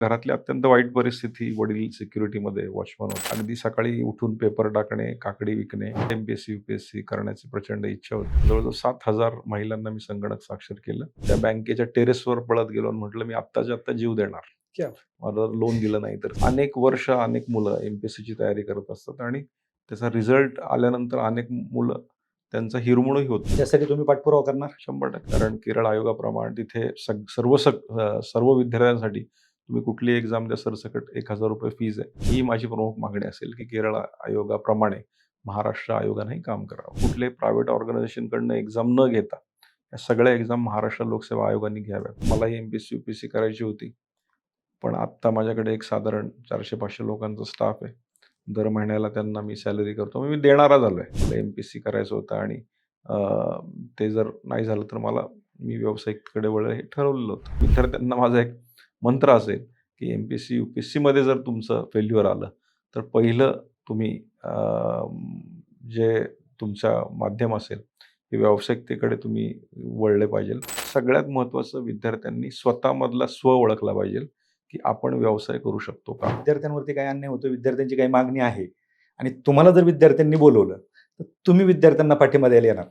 घरातली अत्यंत वाईट परिस्थिती. वडील सिक्युरिटीमध्ये वॉचमन होते. अगदी सकाळी उठून पेपर टाकणे, काकडी विकणे, एमपीएससी यूपीएससी करण्याची प्रचंड इच्छा होती. जवळजवळ 7,000 महिलांना मी संगणक साक्षर केलं. त्या बँकेच्या टेरेसवर पळत गेलो आणि म्हटलं मी आत्ताच्या आत्ता जीव देणार. क्या मला लोन दिलं नाही तर. अनेक वर्ष अनेक मुलं एमपीएससीची तयारी करत असतात आणि त्याचा रिझल्ट आल्यानंतर अनेक मुलं त्यांचा हिरमोडही होतो. त्यासाठी तुम्ही पाठपुरावा करणार? 100%. कारण केरळ आयोगाप्रमाणे तिथे सर्व विद्यार्थ्यांसाठी तुम्ही कुठली एक्झाम द्या, सरसकट 1,000 रुपये फीज आहे. ही माझी प्रमुख मागणी असेल की केरळ आयोगाप्रमाणे महाराष्ट्र आयोगानेही काम करावं. कुठल्याही प्रायव्हेट ऑर्गनायझेशनकडनं एक्झाम न घेता या सगळ्या एक्झाम महाराष्ट्र लोकसेवा आयोगाने घ्याव्यात. मलाही एमपीएससी यूपीएससी करायची होती, पण आत्ता माझ्याकडे एक साधारण 400-500 लोकांचा स्टाफ आहे. दर महिन्याला त्यांना मी सॅलरी करतो. मी देणारा झालोय. मला एमपीएससी करायचं होतं आणि ते जर नाही झालं तर मी व्यावसायिककडे वळलं हे ठरवलेलं होतं. विद्यार्थ्यांना माझा एक मंत्र असेल की एमपीएससी यूपीएससीमध्ये जर तुमचं फेल्युअर आलं तर पहिलं तुम्ही जे तुमच्या माध्यम असेल ते व्यावसायिकतेकडे तुम्ही वळले पाहिजे. सगळ्यात महत्त्वाचं विद्यार्थ्यांनी स्वतःमधला स्व ओळखला पाहिजे की आपण व्यवसाय करू शकतो का. विद्यार्थ्यांवरती काही अन्याय होतो, विद्यार्थ्यांची काही मागणी आहे आणि तुम्हाला जर विद्यार्थ्यांनी बोलवलं तर तुम्ही विद्यार्थ्यांना पाठिंबा द्यायला येणार?